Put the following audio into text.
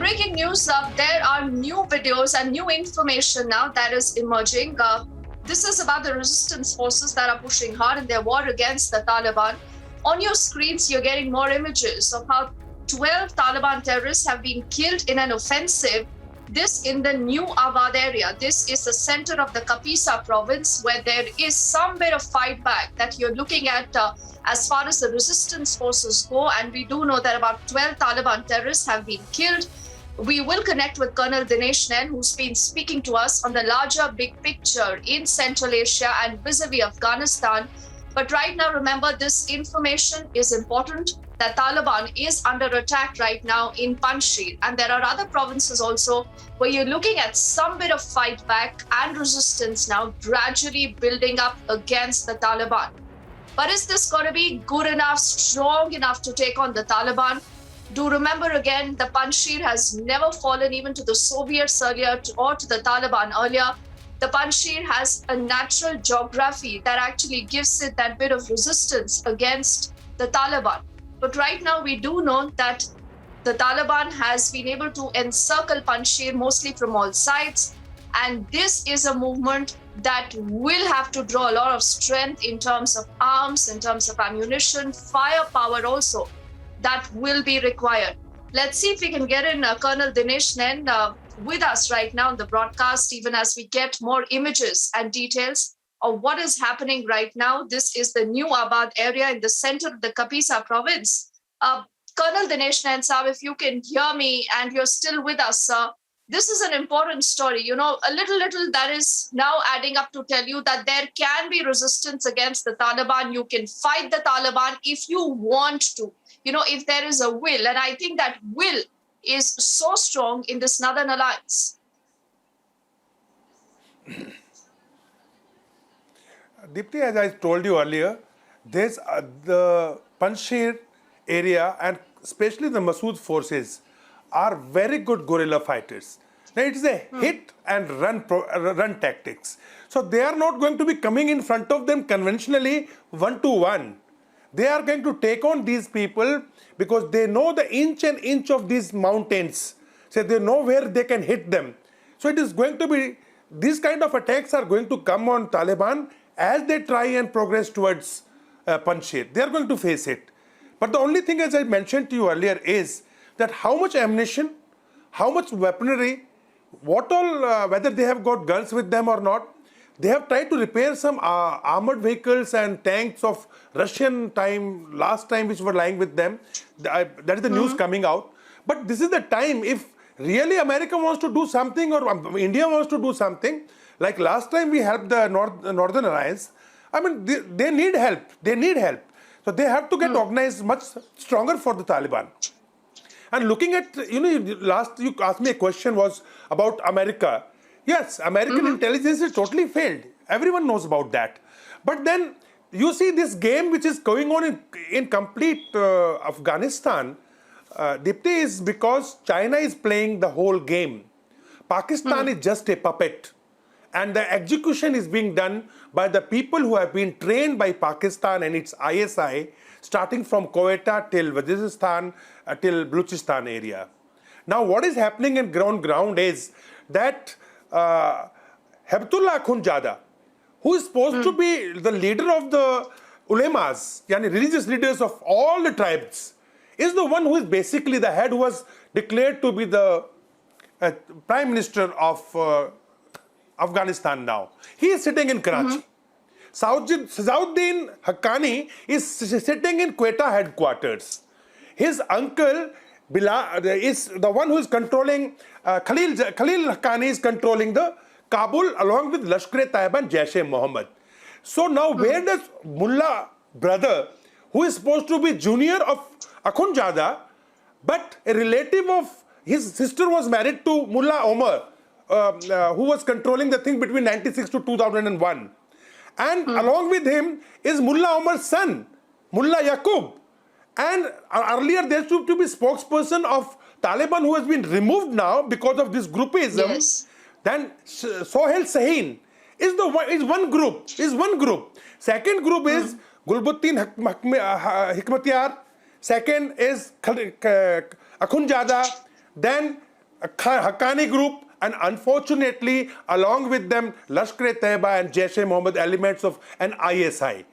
breaking news, there are new videos and new information now that is emerging. This is about the resistance forces that are pushing hard in their war against the Taliban. On your screens, you're getting more images of how 12 Taliban terrorists have been killed in an offensive. This in the New Abad area. This is the center of the Kapisa province where there is some bit of fight back that you're looking at as far as the resistance forces go. And we do know that about 12 Taliban terrorists have been killed. We will connect with Colonel Dinesh Nain, who's been speaking to us on the larger big picture in Central Asia and vis-a-vis Afghanistan. But right now, remember, this information is important. That Taliban is under attack right now in Panjshir. And there are other provinces also where you're looking at some bit of fight back and resistance now gradually building up against the Taliban. But is this going to be good enough, strong enough to take on the Taliban? Do remember again, the Panjshir has never fallen even to the Soviets earlier or to the Taliban earlier. The Panjshir has a natural geography that actually gives it that bit of resistance against the Taliban. But right now, we do know that the Taliban has been able to encircle Panjshir mostly from all sides. And this is a movement that will have to draw a lot of strength in terms of arms, in terms of ammunition, firepower also, that will be required. Let's see if we can get in Colonel Dinesh Nain with us right now in the broadcast, even as we get more images and details of what is happening right now. This is the New Abad area in the center of the Kapisa province. Colonel Dinesh Nain Saab, if you can hear me and you're still with us, sir, this is an important story. You know, a little that is now adding up to tell you that there can be resistance against the Taliban. You can fight the Taliban if you want to, you know, if there is a will. And I think that will is so strong in this Northern Alliance. Deepti, as I told you earlier, there's the Panjshir area and especially the Masood forces are very good guerrilla fighters. Now it is a hit and run tactics. So they are not going to be coming in front of them conventionally 1-to-1. They are going to take on these people because they know the inch and inch of these mountains. So they know where they can hit them. So it is going to be, these kind of attacks are going to come on Taliban as they try and progress towards Panjshir. They are going to face it. But the only thing, as I mentioned to you earlier, is that how much ammunition, how much weaponry, what all, whether they have got guns with them or not. They have tried to repair some armored vehicles and tanks of Russian time, last time, which were lying with them. That is the news coming out. But this is the time, if really America wants to do something or India wants to do something, like last time we helped the Northern Alliance, I mean, they need help. They need help. So they have to get organized much stronger for the Taliban. And looking at, you know, last you asked me a question was about America. Yes, American intelligence is totally failed. Everyone knows about that. But then you see this game which is going on in complete Afghanistan, Dipti, is because China is playing the whole game. Pakistan is just a puppet. And the execution is being done by the people who have been trained by Pakistan and its ISI, starting from Quetta till Waziristan till Balochistan area. Now, what is happening in ground is that Hebtullah Akhundzada, who is supposed to be the leader of the ulemas, yani religious leaders of all the tribes, is the one who is basically the head, who was declared to be the prime minister of Afghanistan now. He is sitting in Karachi. Sajauddin Haqqani is sitting in Quetta headquarters. His uncle Bilal is the one who is controlling, Khalil Haqqani is controlling the Kabul along with Lashkar-e-Taiba and Jaish-e-Mohammed. So now where does Mullah brother, who is supposed to be junior of Akhundzada, but a relative of his sister was married to Mullah Omar, who was controlling the thing between 96 to 2001. And along with him is Mullah Omar's son, Mullah Yaqub. And earlier there used to be spokesperson of Taliban who has been removed now because of this groupism. Yes. Then Sohail Sahin is one group. Second group is Gulbuddin Hikmatyar. Second is Akhundzada. Then a Haqqani group, and unfortunately, along with them, Lashkar-e-Taiba and Jaish-e-Mohammed elements of an ISI.